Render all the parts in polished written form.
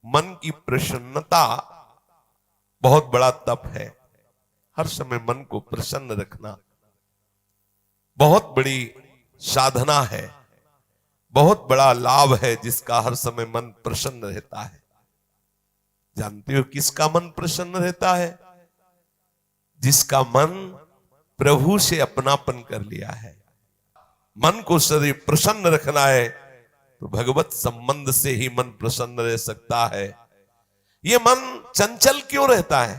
मन की प्रसन्नता बहुत बड़ा तप है। हर समय मन को प्रसन्न रखना बहुत बड़ी साधना है, बहुत बड़ा लाभ है, जिसका हर समय मन प्रसन्न रहता है। जानते हो किसका मन प्रसन्न रहता है? जिसका मन प्रभु से अपनापन कर लिया है। मन को सदैव प्रसन्न रखना है तो भगवत संबंध से ही मन प्रसन्न रह सकता है। ये मन चंचल क्यों रहता है,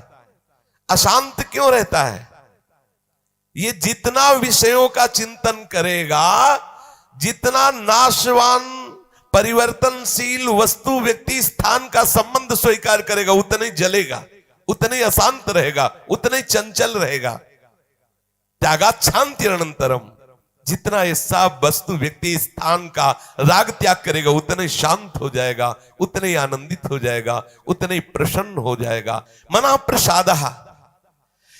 अशांत क्यों रहता है? ये जितना विषयों का चिंतन करेगा, जितना नाशवान परिवर्तनशील वस्तु व्यक्ति स्थान का संबंध स्वीकार करेगा, उतना ही जलेगा, उतना ही अशांत रहेगा, उतना ही चंचल रहेगा। त्यागाच्छांतिरनंतरम, जितना ऐसा वस्तु व्यक्ति स्थान का राग त्याग करेगा, उतना ही शांत हो जाएगा, उतना ही आनंदित हो जाएगा, उतना ही प्रसन्न हो जाएगा। मना प्रसादः,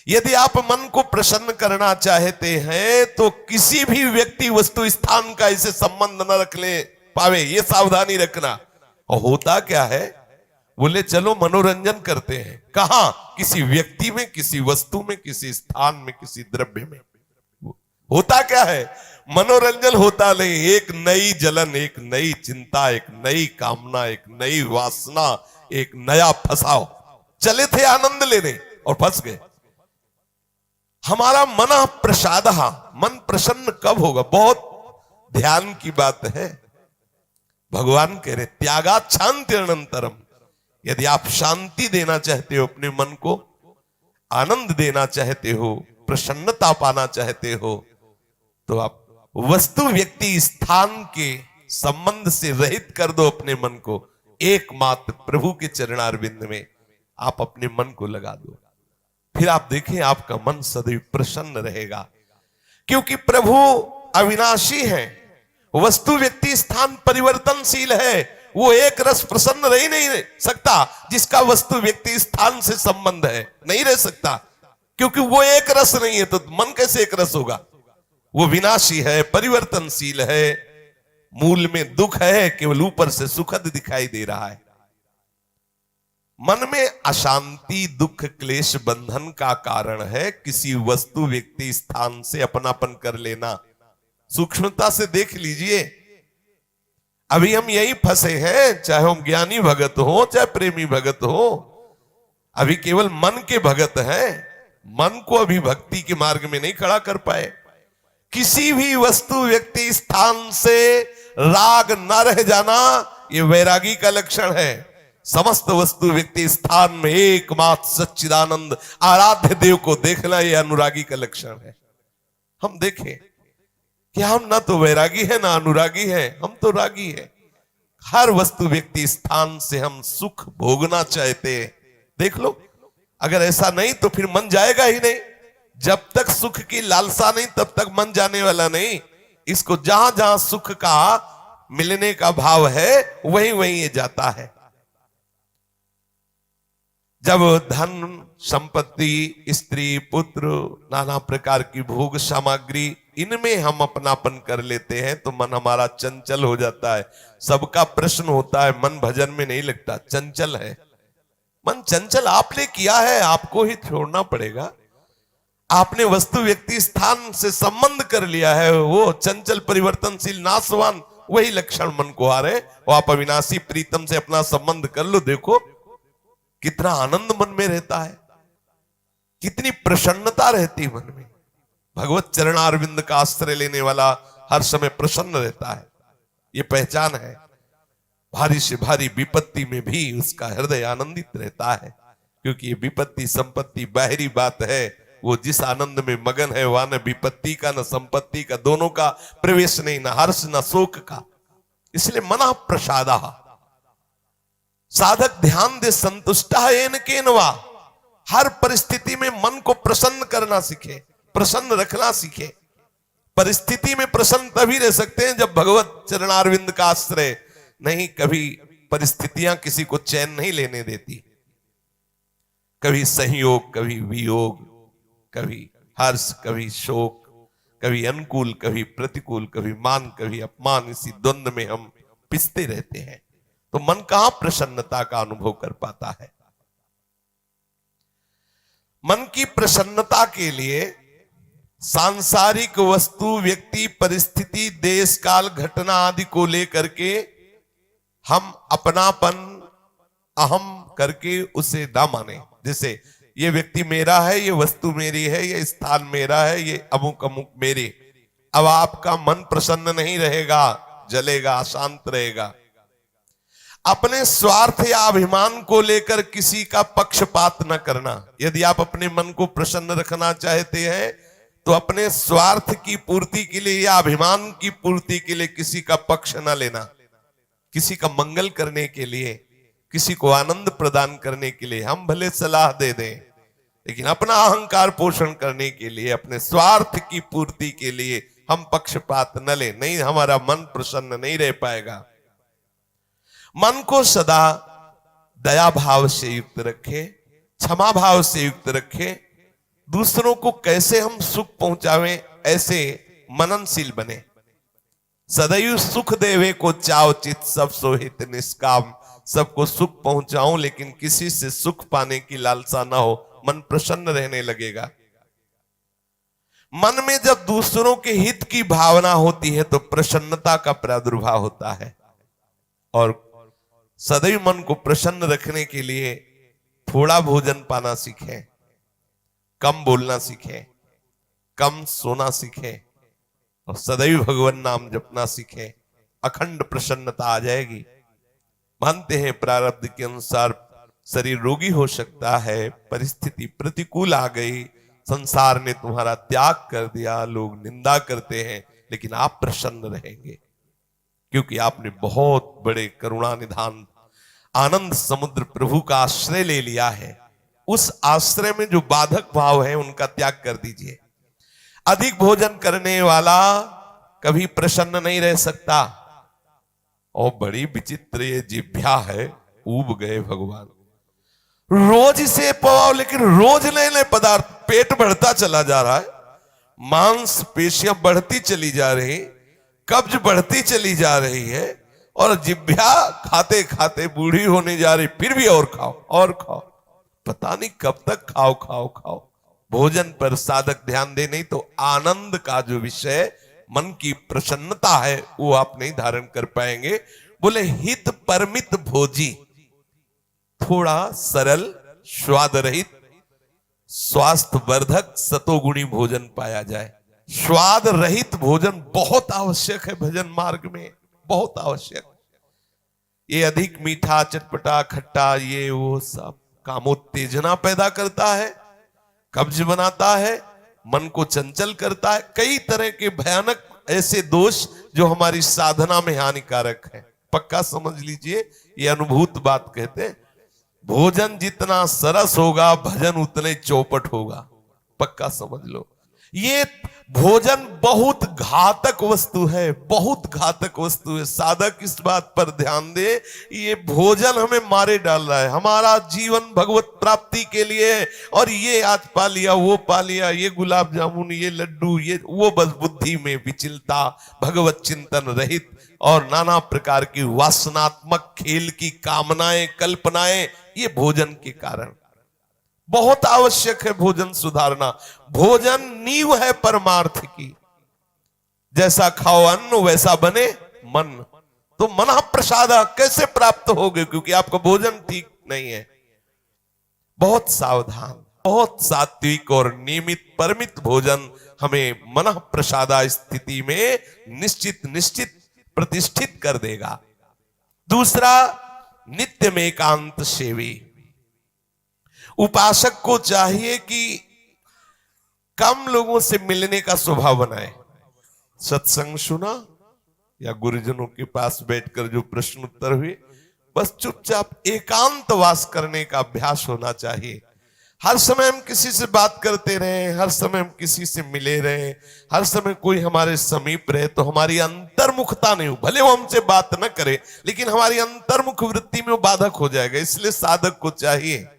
यदि आप मन को प्रसन्न करना चाहते हैं तो किसी भी व्यक्ति वस्तु स्थान का इसे संबंध न रख ले पावे, ये सावधानी रखना। और होता क्या है, बोले चलो मनोरंजन करते हैं, कहां? किसी व्यक्ति में, किसी वस्तु में, किसी स्थान में, किसी द्रव्य में। होता क्या है, मनोरंजन होता नहीं, एक नई जलन, एक नई चिंता, एक नई कामना, एक नई वासना, एक नया फसाव। चले थे आनंद लेने और फंस गए। हमारा मन प्रसाद, मन प्रसन्न कब होगा? बहुत ध्यान की बात है। भगवान कह रहे त्यागाच्छांतिरनंतरम, यदि आप शांति देना चाहते हो अपने मन को, आनंद देना चाहते हो, प्रसन्नता पाना चाहते हो, तो आप वस्तु व्यक्ति स्थान के संबंध से रहित कर दो अपने मन को। एकमात्र प्रभु के चरणारविंद में आप अपने मन को लगा दो, फिर आप देखें आपका मन सदैव प्रसन्न रहेगा। क्योंकि प्रभु अविनाशी है, वस्तु व्यक्ति स्थान परिवर्तनशील है। वो एक रस प्रसन्न रह ही नहीं सकता जिसका वस्तु व्यक्ति स्थान से संबंध है, नहीं रह सकता, क्योंकि वो एक रस नहीं है, तो मन कैसे एक रस होगा? वो विनाशी है, परिवर्तनशील है, मूल में दुख है, केवल ऊपर से सुखद दिखाई दे रहा है। मन में अशांति, दुख, क्लेश, बंधन का कारण है किसी वस्तु व्यक्ति स्थान से अपनापन कर लेना। सूक्ष्मता से देख लीजिए, अभी हम यही फंसे हैं, चाहे हम ज्ञानी भगत हो, चाहे प्रेमी भगत हो, अभी केवल मन के भगत हैं, मन को अभी भक्ति के मार्ग में नहीं खड़ा कर पाए। किसी भी वस्तु व्यक्ति स्थान से राग न रह जाना, ये वैरागी का लक्षण है। समस्त वस्तु व्यक्ति स्थान में एकमात्र सच्चिदानंद आराध्य देव को देखना, यह अनुरागी का लक्षण है। हम देखें कि हम ना तो वैरागी है ना अनुरागी है, हम तो रागी है। हर वस्तु व्यक्ति स्थान से हम सुख भोगना चाहते हैं। देख लो, अगर ऐसा नहीं तो फिर मन जाएगा ही नहीं। जब तक सुख की लालसा नहीं, तब तक मन जाने वाला नहीं। इसको जहां जहां सुख का मिलने का भाव है, वहीं वहीं ये जाता है। जब धन, संपत्ति, स्त्री, पुत्र, नाना प्रकार की भोग सामग्री, इनमें हम अपनापन कर लेते हैं तो मन हमारा चंचल हो जाता है। सबका प्रश्न होता है, मन भजन में नहीं लगता, चंचल है मन। चंचल आपने किया है, आपको ही छोड़ना पड़ेगा। आपने वस्तु व्यक्ति स्थान से संबंध कर लिया है, वो चंचल, परिवर्तनशील, नाशवान, वही लक्षण मन को आ रहे। वो आप अविनाशी प्रीतम से अपना संबंध कर लो, देखो कितना आनंद मन में रहता है, कितनी प्रसन्नता रहती मन में। भगवत चरणारविंद का आश्रय लेने वाला हर समय प्रसन्न रहता है, ये पहचान है। भारी से भारी विपत्ति में भी उसका हृदय आनंदित रहता है, क्योंकि ये विपत्ति संपत्ति बाहरी बात है। वो जिस आनंद में मगन है, वहां न विपत्ति का, न संपत्ति का, दोनों का प्रवेश नहीं, न हर्ष न शोक का। इसलिए मना प्रसादा, साधक ध्यान दे संतुष्टा येन केनवा। हर परिस्थिति में मन को प्रसन्न करना सीखे, प्रसन्न रखना सीखे। परिस्थिति में प्रसन्न तभी रह सकते हैं जब भगवत चरणारविंद का आश्रय नहीं। कभी परिस्थितियां किसी को चैन नहीं लेने देती, कभी संयोग, कभी वियोग, कभी हर्ष, कभी शोक, कभी अनुकूल, कभी प्रतिकूल, कभी मान, कभी अपमान, इसी द्वंद्व में हम पिसते रहते हैं। तो मन कहां प्रसन्नता का अनुभव कर पाता है। मन की प्रसन्नता के लिए सांसारिक वस्तु, व्यक्ति, परिस्थिति, देश काल, घटना आदि को लेकर के हम अपनापन, अहम करके उसे ना माने। जैसे ये व्यक्ति मेरा है, ये वस्तु मेरी है, ये स्थान मेरा है, ये अमुक अमुक मेरे। अब आपका मन प्रसन्न नहीं रहेगा, जलेगा, अशांत रहेगा। अपने स्वार्थ या अभिमान को लेकर किसी का पक्षपात न करना। यदि आप अपने मन को प्रसन्न रखना चाहते हैं तो अपने स्वार्थ की पूर्ति के लिए या अभिमान की पूर्ति के लिए किसी का पक्ष न लेना। किसी का मंगल करने के लिए, किसी को आनंद प्रदान करने के लिए हम भले सलाह दे दें, लेकिन अपना अहंकार पोषण करने के लिए, अपने स्वार्थ की पूर्ति के लिए हम पक्षपात न लें। नहीं, हमारा मन प्रसन्न नहीं रह पाएगा। मन को सदा दया भाव से युक्त रखे, क्षमा भाव से युक्त रखे। दूसरों को कैसे हम सुख पहुंचावें, ऐसे मननशील बने। सदैव सुख देवे को चाव चित, सब सोहित निष्काम। सबको सुख पहुंचाऊं लेकिन किसी से सुख पाने की लालसा ना हो, मन प्रसन्न रहने लगेगा। मन में जब दूसरों के हित की भावना होती है तो प्रसन्नता का प्रादुर्भाव होता है। और सदैव मन को प्रसन्न रखने के लिए थोड़ा भोजन पाना सीखें, कम बोलना सीखें, कम सोना सीखें और सदैव भगवान नाम जपना सीखें। अखंड प्रसन्नता आ जाएगी। मानते हैं प्रारब्ध के अनुसार शरीर रोगी हो सकता है, परिस्थिति प्रतिकूल आ गई, संसार ने तुम्हारा त्याग कर दिया, लोग निंदा करते हैं, लेकिन आप प्रसन्न रहेंगे क्योंकि आपने बहुत बड़े करुणा निधान आनंद समुद्र प्रभु का आश्रय ले लिया है। उस आश्रय में जो बाधक भाव है उनका त्याग कर दीजिए। अधिक भोजन करने वाला कभी प्रसन्न नहीं रह सकता। और बड़ी विचित्र ये जिह्वा है, ऊब गए भगवान। रोज इसे पवाओ, लेकिन रोज नए नए पदार्थ, पेट बढ़ता चला जा रहा है, मांस पेशियां बढ़ती चली जा रही, कब्ज बढ़ती चली जा रही है और जिह्वा खाते खाते बूढ़ी होने जा रही, फिर भी और खाओ और खाओ। पता नहीं कब तक खाओ खाओ खाओ। भोजन पर साधक ध्यान दे, नहीं तो आनंद का जो विषय मन की प्रसन्नता है वो आप नहीं धारण कर पाएंगे। बोले हित परमित भोजी, थोड़ा सरल, स्वाद रहित, स्वास्थ्य वर्धक, सतोगुणी भोजन पाया जाए। स्वाद रहित भोजन बहुत आवश्यक है भजन मार्ग में, बहुत आवश्यक। ये अधिक मीठा, चटपटा, खट्टा, ये वो सब कामोत्तेजना पैदा करता है, कब्ज बनाता है, मन को चंचल करता है। कई तरह के भयानक ऐसे दोष जो हमारी साधना में हानिकारक है। पक्का समझ लीजिए, ये अनुभूत बात कहते हैं। भोजन जितना सरस होगा, भजन उतने चौपट होगा। पक्का समझ लो। ये भोजन बहुत घातक वस्तु है, बहुत घातक वस्तु है। साधक इस बात पर ध्यान दे, ये भोजन हमें मारे डाल रहा है। हमारा जीवन भगवत प्राप्ति के लिए है और ये आज पा लिया, वो पा लिया, ये गुलाब जामुन, ये लड्डू, ये वो, बस बुद्धि में विचलता, भगवत चिंतन रहित और नाना प्रकार की वासनात्मक खेल की कामनाएं, कल्पनाएं, ये भोजन के कारण। बहुत आवश्यक है भोजन सुधारना। भोजन नींव है परमार्थ की। जैसा खाओ अन्न वैसा बने मन। तो मन प्रसाद कैसे प्राप्त होगे, क्योंकि आपका भोजन ठीक नहीं है। बहुत सावधान, बहुत सात्विक और नियमित परमित भोजन हमें मन प्रसादा स्थिति में निश्चित प्रतिष्ठित कर देगा। दूसरा, नित्य में एकांत सेवी। उपासक को चाहिए कि कम लोगों से मिलने का स्वभाव बनाए। सत्संग सुना या गुरुजनों के पास बैठकर जो प्रश्न उत्तर हुए, बस चुपचाप एकांत वास करने का अभ्यास होना चाहिए। हर समय हम किसी से बात करते रहे, हर समय हम किसी से मिले रहे, हर समय कोई हमारे समीप रहे, तो हमारी अंतर्मुखता नहीं हो। भले वो हमसे बात न करे, लेकिन हमारी अंतर्मुख वृत्ति में वो बाधक हो जाएगा। इसलिए साधक को चाहिए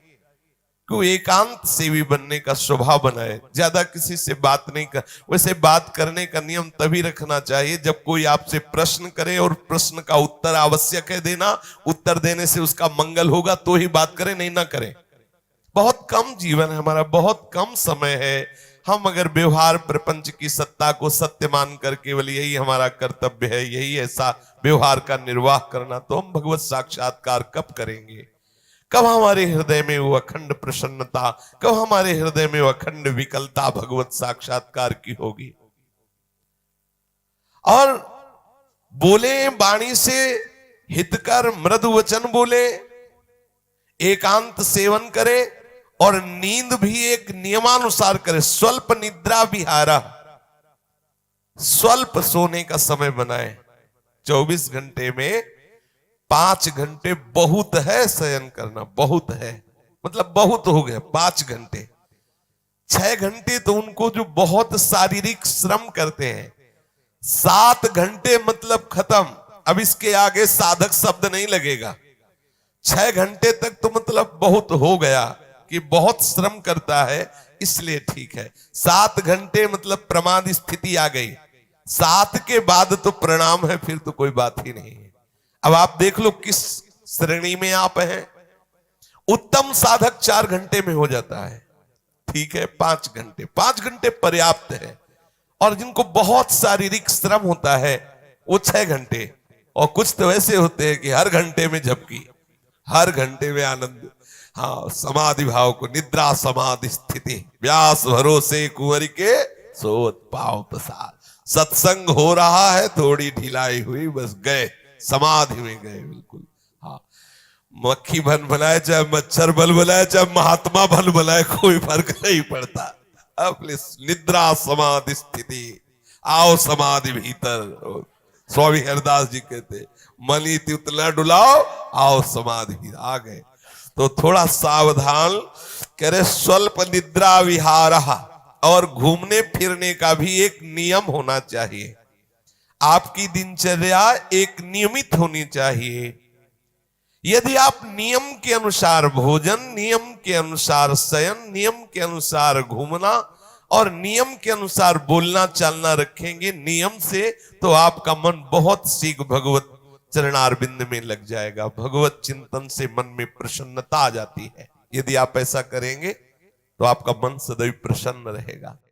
कि एकांत सेवी बनने का स्वभाव बनाए, ज्यादा किसी से बात नहीं कर। वैसे बात करने का नियम तभी रखना चाहिए जब कोई आपसे प्रश्न करे और प्रश्न का उत्तर आवश्यक है देना, उत्तर देने से उसका मंगल होगा तो ही बात करें, नहीं ना करें। बहुत कम जीवन है हमारा, बहुत कम समय है। हम अगर व्यवहार प्रपंच की सत्ता को सत्य मानकर केवल यही हमारा कर्तव्य है, यही ऐसा व्यवहार का निर्वाह करना, तो हम भगवत साक्षात्कार कब करेंगे? कब हमारे हृदय में वो अखंड प्रसन्नता, कब हमारे हृदय में वो अखंड विकलता भगवत साक्षात्कार की होगी? और बोले वाणी से हितकर मृदु वचन बोले, एकांत सेवन करे और नींद भी एक नियमानुसार करे। स्वल्प निद्रा विहारा, स्वल्प सोने का समय बनाए। 24 घंटे में 5 घंटे बहुत है शयन करना, बहुत है, मतलब बहुत हो गया 5 घंटे। 6 घंटे तो उनको जो बहुत शारीरिक श्रम करते हैं, 7 घंटे मतलब खत्म। अब इसके आगे साधक शब्द नहीं लगेगा। 6 घंटे तक तो मतलब बहुत हो गया कि बहुत श्रम करता है, इसलिए ठीक है। 7 घंटे मतलब प्रमाद स्थिति आ गई, 7 के बाद तो प्रणाम है, फिर तो कोई बात ही नहीं है। अब आप देख लो किस श्रेणी में आप हैं। उत्तम साधक 4 घंटे में हो जाता है, ठीक है। 5 घंटे, 5 घंटे पर्याप्त है। और जिनको बहुत शारीरिक श्रम होता है वो 6 घंटे, और कुछ तो ऐसे होते हैं कि हर घंटे में झपकी, हर घंटे में आनंद। हाँ, समाधि भाव को, निद्रा समाधि स्थिति, व्यास भरोसे कुंवर के सोत पाव प्रसाद। सत्संग हो रहा है, थोड़ी ढिलाई हुई, बस गए, समाधि में गए बिल्कुल। हाँ, मक्खी भन बनाए चाहे मच्छर बल बनाए चाहे महात्मा भन बनाए, कोई फर्क नहीं पड़ता। अपने निद्रा समाधि स्थिति, आओ समाधि भीतर। स्वामी हरदास जी कहते, मनी उतना डुलाओ, आओ समाधि। आ गए तो थोड़ा सावधान करे। स्वल्प निद्रा विहारा, और घूमने फिरने का भी एक नियम होना चाहिए। आपकी दिनचर्या एक नियमित होनी चाहिए। यदि आप नियम के अनुसार भोजन, नियम के अनुसार शयन, नियम के अनुसार घूमना और नियम के अनुसार बोलना चालना रखेंगे नियम से, तो आपका मन बहुत शीघ्र भगवत चरणारविंद में लग जाएगा। भगवत चिंतन से मन में प्रसन्नता आ जाती है। यदि आप ऐसा करेंगे तो आपका मन सदैव प्रसन्न रहेगा।